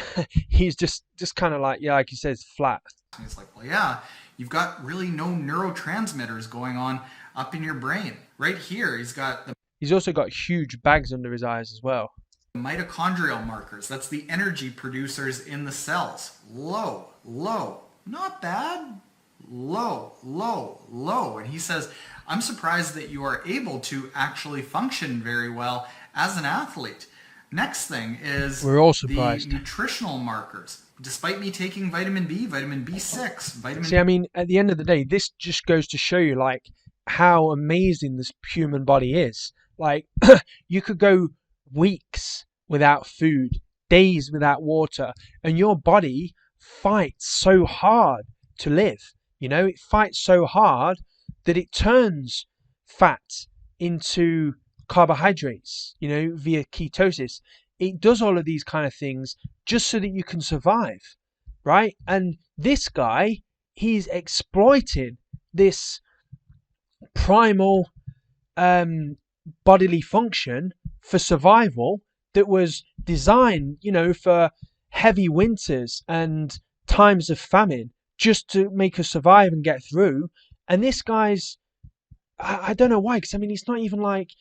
he's just kind of like, yeah, like he says, flat. And he's like, well, yeah, you've got really no neurotransmitters going on up in your brain. Right here, He's also got huge bags under his eyes as well. mitochondrial markers. That's the energy producers in the cells. Low, low, not bad. Low, low, low. And he says, I'm surprised that you are able to actually function very well as an athlete. Next thing is We're all surprised. the nutritional markers. Despite me taking vitamin B, vitamin B6, See, I mean, at the end of the day, this just goes to show you, like, how amazing this human body is. Like, you could go weeks without food, days without water, and your body fights so hard to live. You know, it fights so hard that it turns fat into carbohydrates, you know, via ketosis. It does all of these kind of things just so that you can survive, right? And this guy, he's exploiting this primal bodily function for survival that was designed, you know, for heavy winters and times of famine, just to make us survive and get through. And this guy's, I don't know why, because I mean, it's not even like,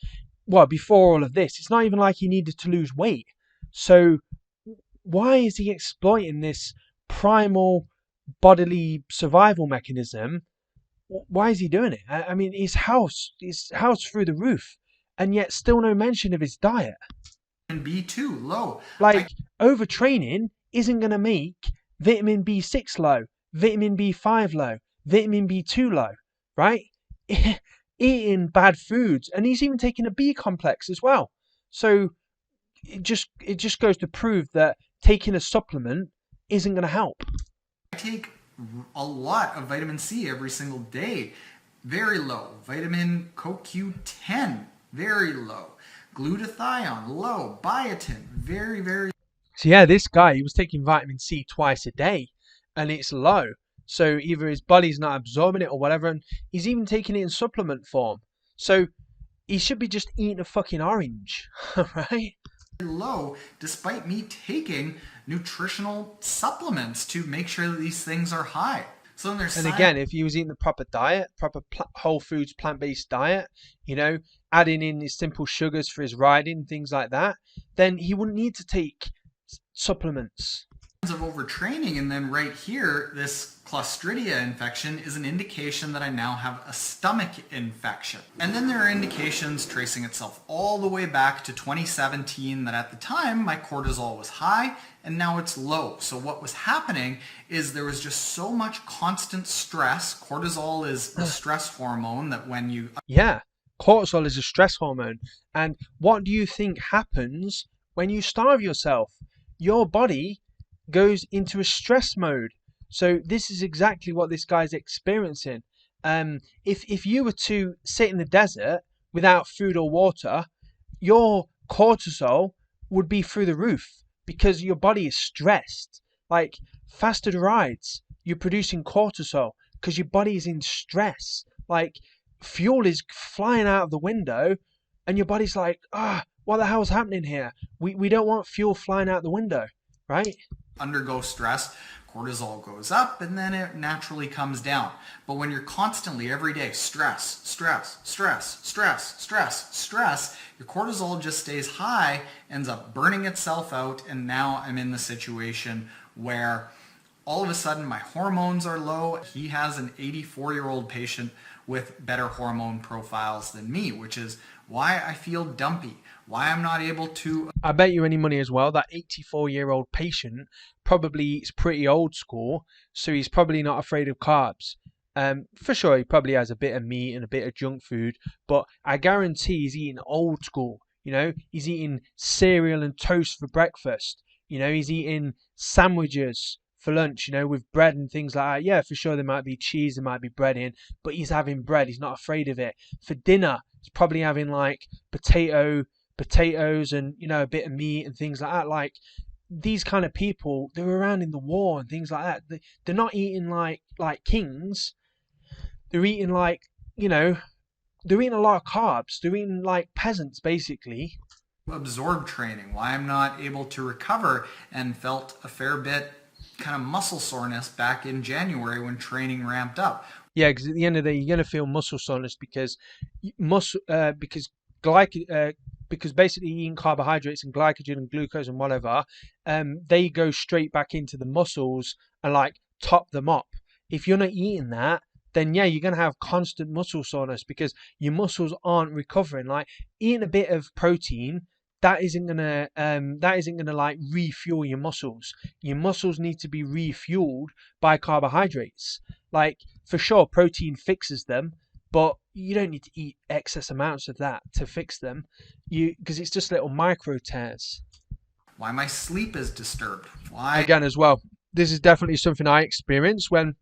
well, before all of this, it's not even like he needed to lose weight. So why is he exploiting this primal bodily survival mechanism? Why is he doing it? I mean, his house through the roof, and yet still no mention of his diet. B2 low. Like, overtraining isn't going to make vitamin B6 low, vitamin B5 low, vitamin B2 low, right? Eating bad foods, and he's even taking a B complex as well. So it just goes to prove that taking a supplement isn't going to help. I take a lot of vitamin C every single day. Very low. Vitamin CoQ10, very low. Glutathione, low. Biotin, very, very. So yeah, this guy, he was taking vitamin C twice a day and it's low. So either his body's not absorbing it or whatever, and he's even taking it in supplement form. So he should be just eating a fucking orange, right? Low, despite me taking nutritional supplements to make sure that these things are high. So then there's And again, if he was eating the proper diet, proper whole foods, plant-based diet, you know, adding in his simple sugars for his riding, things like that, then he wouldn't need to take supplements. Of overtraining, and then right here, this Clostridia infection is an indication that I now have a stomach infection. And then there are indications tracing itself all the way back to 2017 that at the time my cortisol was high and now it's low. So what was happening is there was just so much constant stress. Cortisol is a stress hormone that when you... Yeah, cortisol is a stress hormone. And what do you think happens when you starve yourself? Your body goes into a stress mode. So this is exactly what this guy's experiencing. If you were to sit in the desert without food or water, your cortisol would be through the roof because your body is stressed. Like fasted rides, you're producing cortisol because your body is in stress. Like fuel is flying out of the window and your body's like, what the hell's happening here? We don't want fuel flying out the window, right? Undergo stress, cortisol goes up and then it naturally comes down. But when you're constantly every day stress, stress, stress, stress, stress, stress, your cortisol just stays high, ends up burning itself out, and now I'm in the situation where all of a sudden my hormones are low. He has an 84-year-old patient with better hormone profiles than me, which is why I feel dumpy, why I'm not able to... I bet you any money as well, that 84-year-old patient probably eats pretty old school, so he's probably not afraid of carbs. For sure, he probably has a bit of meat and a bit of junk food, but I guarantee he's eating old school. You know, he's eating cereal and toast for breakfast. You know, he's eating sandwiches for lunch, you know, with bread and things like that. Yeah, for sure, there might be cheese, there might be bread in, but he's having bread. He's not afraid of it. For dinner, he's probably having like potatoes and, you know, a bit of meat and things like that. Like these kind of people, they were around in the war and things like that. They're not eating like kings. They're eating like, you know, they're eating a lot of carbs. They're eating like peasants, basically. Absorb training, why I'm not able to recover, and felt a fair bit kind of muscle soreness back in January when training ramped up. Yeah, because at the end of the day, you're going to feel muscle soreness because because basically eating carbohydrates and glycogen and glucose and whatever, they go straight back into the muscles and like top them up. If you're not eating that, then yeah, you're going to have constant muscle soreness because your muscles aren't recovering. Like eating a bit of protein, that isn't gonna like refuel your muscles. Your muscles need to be refueled by carbohydrates. Like for sure, protein fixes them, but you don't need to eat excess amounts of that to fix them. Because it's just little micro tears. Why my sleep is disturbed. Why again as well. This is definitely something I experienced when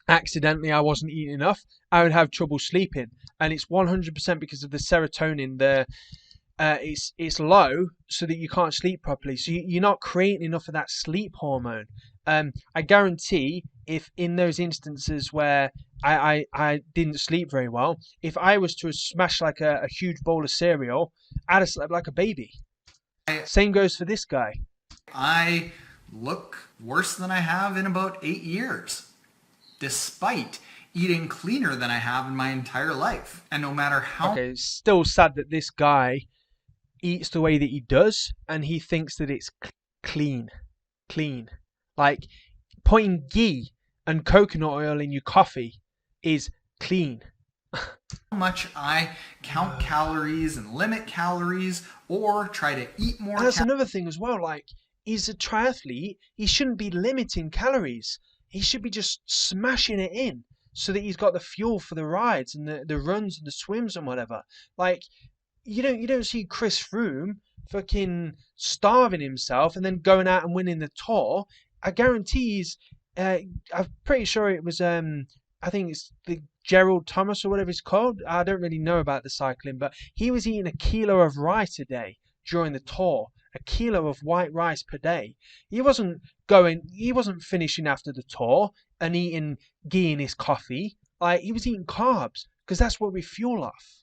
accidentally I wasn't eating enough. I would have trouble sleeping, and it's 100% because of the serotonin. It's low so that you can't sleep properly. So you're not creating enough of that sleep hormone. I guarantee if in those instances where I didn't sleep very well, if I was to smash like a huge bowl of cereal, I'd have slept like a baby. Same goes for this guy. I look worse than I have in about 8 years, despite eating cleaner than I have in my entire life. And no matter how... Okay, it's still sad that this guy eats the way that he does and he thinks that it's clean. Like putting ghee and coconut oil in your coffee is clean. How much I count calories and limit calories or try to eat more. And that's another thing as well. Like, he's a triathlete. He shouldn't be limiting calories. He should be just smashing it in so that he's got the fuel for the rides and the runs and the swims and whatever. Like, you don't see Chris Froome fucking starving himself and then going out and winning the Tour. I guarantee I'm pretty sure it was I think it's the Gerald Thomas or whatever it's called. I don't really know about the cycling, but he was eating a kilo of rice a day during the tour. A kilo of white rice per day. He wasn't finishing after the tour and eating ghee in his coffee. Like, he was eating carbs because that's what we fuel off.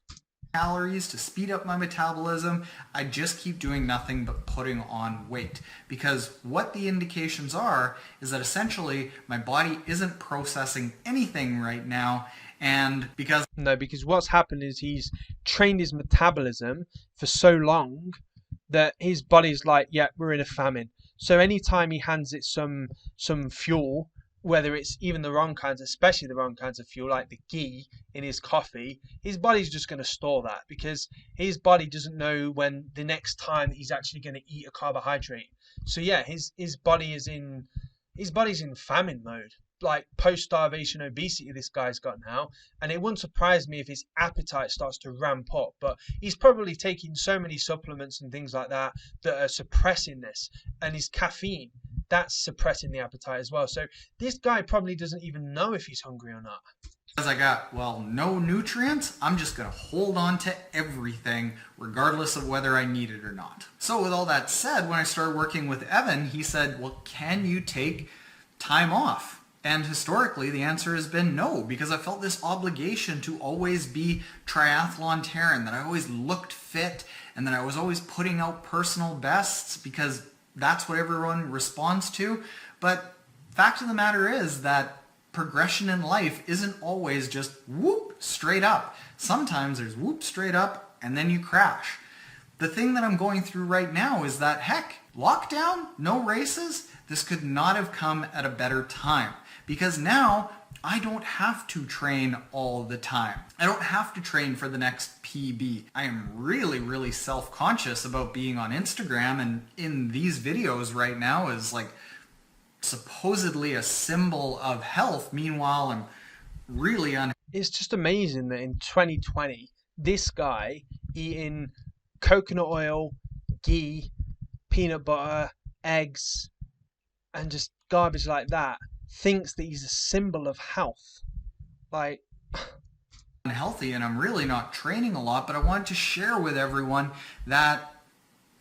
Calories to speed up my metabolism. I just keep doing nothing but putting on weight, because what the indications are is that essentially my body isn't processing anything right now. And because what's happened is he's trained his metabolism for so long that his body's like, yeah, we're in a famine. So anytime he hands it some fuel, whether it's even the wrong kinds, especially the wrong kinds of fuel, like the ghee in his coffee, his body's just going to store that, because his body doesn't know when the next time he's actually going to eat a carbohydrate. So yeah, his body's in famine mode, like post-starvation obesity this guy's got now, and it wouldn't surprise me if his appetite starts to ramp up. But he's probably taking so many supplements and things like that that are suppressing this, and his caffeine, that's suppressing the appetite as well. So this guy probably doesn't even know if he's hungry or not. Because I got, no nutrients, I'm just going to hold on to everything regardless of whether I need it or not. So with all that said, when I started working with Evan, he said, well, can you take time off? And historically, the answer has been no, because I felt this obligation to always be Triathlon Taren, that I always looked fit, and that I was always putting out personal bests, because that's what everyone responds to. But fact of the matter is that progression in life isn't always just whoop straight up. Sometimes there's whoop straight up and then you crash. The thing that I'm going through right now is that, heck, lockdown, no races, this could not have come at a better time, because now I don't have to train all the time. I don't have to train for the next PB. I am really, really self-conscious about being on Instagram, and in these videos right now is like supposedly a symbol of health. Meanwhile, I'm really It's just amazing that in 2020, this guy eating coconut oil, ghee, peanut butter, eggs, and just garbage like that, thinks that he's a symbol of health. Like, unhealthy, and I'm really not training a lot, but I wanted to share with everyone that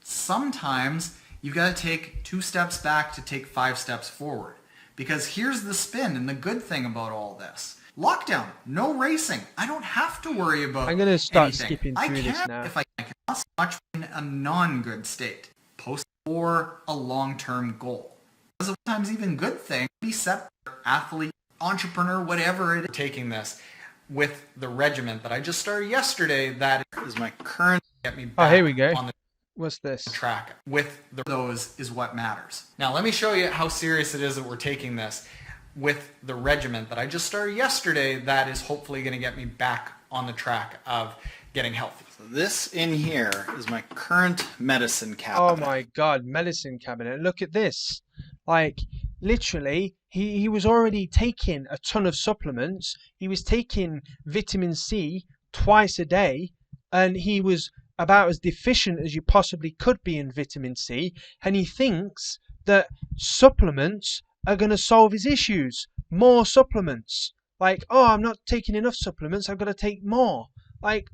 sometimes you've got to take 2 steps back to take 5 steps forward. Because here's the spin and the good thing about all this. Lockdown, no racing. I don't have to worry about I'm going to start anything. skipping through this now. If I cannot much in a non-good state, post for a long-term goal. Because sometimes even good things be set for athlete, entrepreneur, whatever it is. Taking this with the regimen that I just started yesterday, that is my current get me back here we go. on the What's this? track. With those is what matters. Now let me show you how serious it is that we're taking this with the regimen that I just started yesterday, that is hopefully going to get me back on the track of getting healthy. So this in here is my current medicine cabinet. Oh my God, medicine cabinet. Look at this. Like, literally, he was already taking a ton of supplements. He was taking vitamin C twice a day, and he was about as deficient as you possibly could be in vitamin C, and he thinks that supplements are going to solve his issues. More supplements. Like, oh, I'm not taking enough supplements, I've got to take more. Like,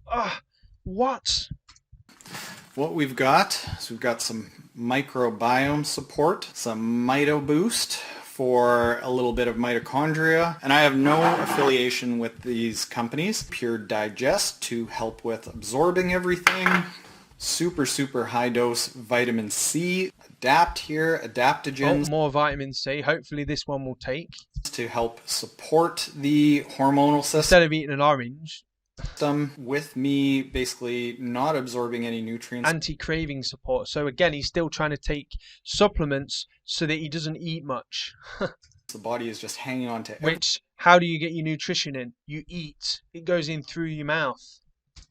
what? What we've got is we've got some microbiome support, some Mito Boost for a little bit of mitochondria, and I have no affiliation with these companies. Pure Digest to help with absorbing everything. Super, super high dose vitamin C. Adapt here, adaptogens. Oh, more vitamin C. Hopefully this one will take. To help support the hormonal system. Instead of eating an orange. With me basically not absorbing any nutrients. Anti-craving support. So again, he's still trying to take supplements so that he doesn't eat much. The body is just hanging on to Which, how do you get your nutrition in? You eat. It goes in through your mouth.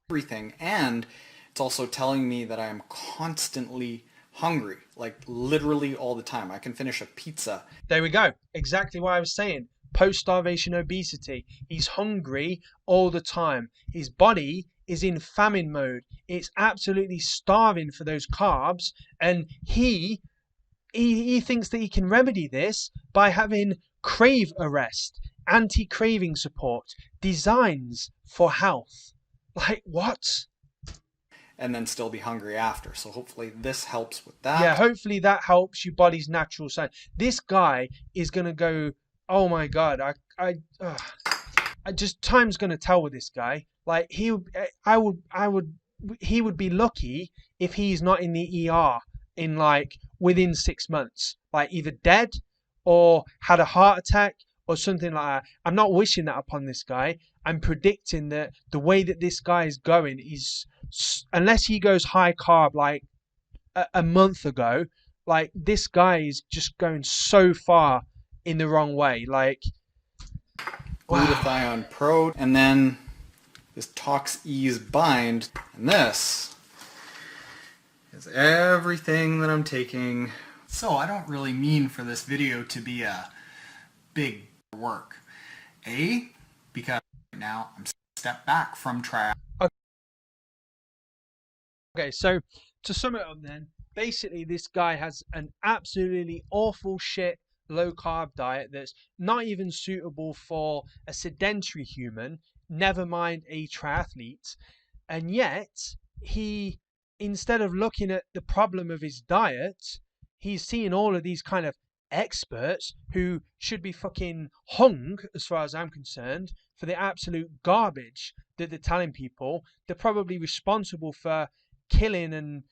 Everything. And it's also telling me that I am constantly hungry, like literally all the time. I can finish a pizza. There we go. Exactly what I was saying. Post-starvation obesity. He's hungry all the time. His body is in famine mode. It's absolutely starving for those carbs, and he thinks that he can remedy this by having crave arrest, anti-craving support, designs for health. Like, what? And then still be hungry after. So hopefully this helps with that. Yeah, hopefully that helps your body's natural sign. This guy is gonna go, oh my god, I just, time's gonna tell with this guy. Like, he would be lucky if he's not in the ER in like within 6 months, like either dead or had a heart attack or something like that. I'm not wishing that upon this guy. I'm predicting that the way that this guy is going is, unless he goes high carb like a month ago, like this guy is just going so far in the wrong way. Like, Glutathione Pro, and then this Tox Ease Bind, and this is everything that I'm taking. So I don't really mean for this video to be a big work. Because right now I'm a step back from triathlon. okay, so to sum it up then, basically this guy has an absolutely awful shit low carb diet that's not even suitable for a sedentary human, never mind a triathlete. And yet he, instead of looking at the problem of his diet, he's seeing all of these kind of experts who should be fucking hung, as far as I'm concerned, for the absolute garbage that they're telling people. They're probably responsible for killing and,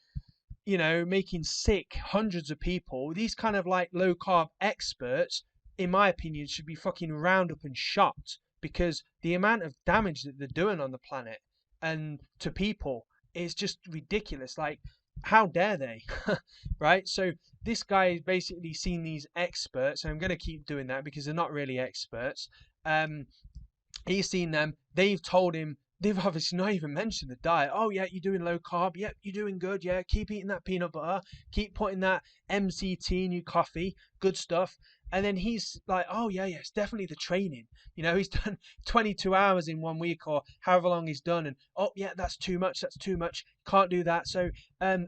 you know, making sick hundreds of people. These kind of like low carb experts, in my opinion, should be fucking round up and shot, because the amount of damage that they're doing on the planet and to people is just ridiculous. Like, how dare they? Right? So this guy has basically seen these experts, and I'm going to keep doing that because they're not really experts. He's seen them. They've told him, they've obviously not even mentioned the diet. Oh yeah, you're doing low carb. Yep, you're doing good. Yeah, keep eating that peanut butter. Keep putting that MCT in your coffee. Good stuff. And then he's like, oh yeah, it's definitely the training. You know, he's done 22 hours in 1 week or however long he's done, and oh yeah, that's too much. That's too much. Can't do that. So,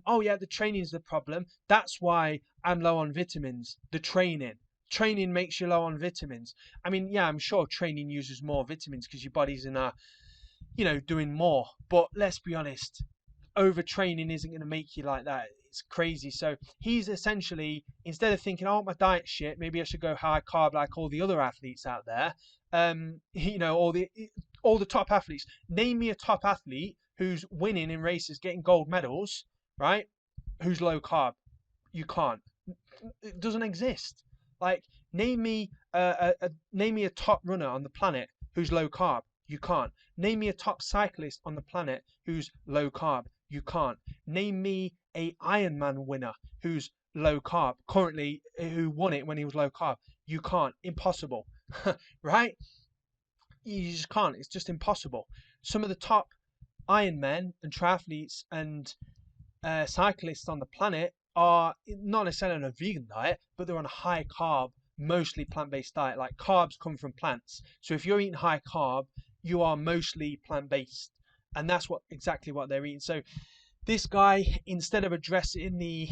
oh yeah, the training's the problem. That's why I'm low on vitamins. The training makes you low on vitamins. I mean, yeah, I'm sure training uses more vitamins because your body's in a, you know, doing more. But let's be honest, overtraining isn't going to make you like that. It's crazy. So he's essentially, instead of thinking, oh, my diet shit, maybe I should go high carb like all the other athletes out there. You know, all the top athletes. Name me a top athlete who's winning in races, getting gold medals, right? Who's low carb? You can't. It doesn't exist. Like, name me a top runner on the planet who's low carb. You can't. Name me a top cyclist on the planet who's low carb. You can't. Name me a Ironman winner who's low carb currently, who won it when he was low carb. You can't. Impossible. Right? You just can't. It's just impossible. Some of the top Ironmen and triathletes and cyclists on the planet are not necessarily on a vegan diet, but they're on a high carb, mostly plant-based diet. Like, carbs come from plants. So if you're eating high carb, you are mostly plant-based, and that's exactly what they're eating. So this guy, instead of addressing the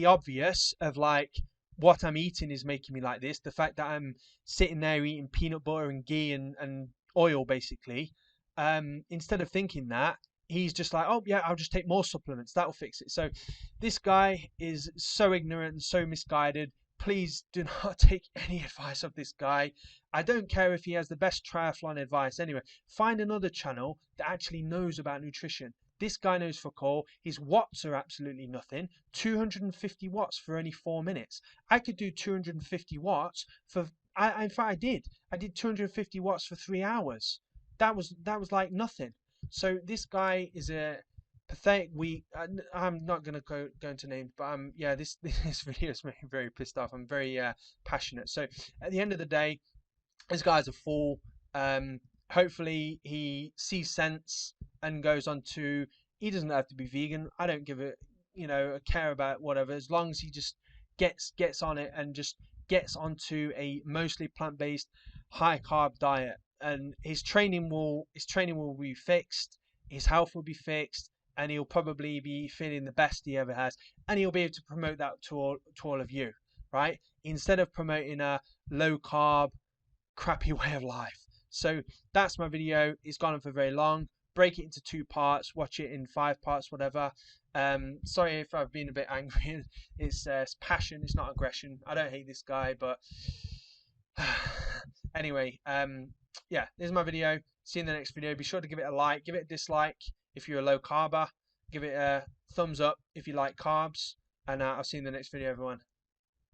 obvious of like, what I'm eating is making me like this, the fact that I'm sitting there eating peanut butter and ghee and oil basically, instead of thinking that, he's just like, oh yeah, I'll just take more supplements, that'll fix it. So this guy is so ignorant and so misguided. Please do not take any advice of this guy. I don't care if he has the best triathlon advice. Anyway, find another channel that actually knows about nutrition. This guy knows fuck all. His watts are absolutely nothing. 250 watts for only 4 minutes. I could do 250 watts for, in fact I did. I did 250 watts for 3 hours. That was like nothing. So this guy is a pathetic weak. I'm not gonna go into names, but yeah, this video is making me very pissed off. I'm very passionate. So at the end of the day, this guy's a fool. Hopefully he sees sense and goes on to. He doesn't have to be vegan. I don't give a care about whatever, as long as he just gets on it and just gets onto a mostly plant-based, high carb diet, and his training will be fixed, his health will be fixed, and he'll probably be feeling the best he ever has, and he'll be able to promote that to all of you, right? Instead of promoting a low carb, crappy way of life. So that's my video. It's gone on for very long. Break it into 2 parts, watch it in 5 parts, whatever. Sorry if I've been a bit angry. It's passion, it's not aggression. I don't hate this guy, but anyway, yeah, this is my video. See you in the next video. Be sure to give it a like, give it a dislike if you're a low carber, give it a thumbs up if you like carbs, and I'll see you in the next video, everyone.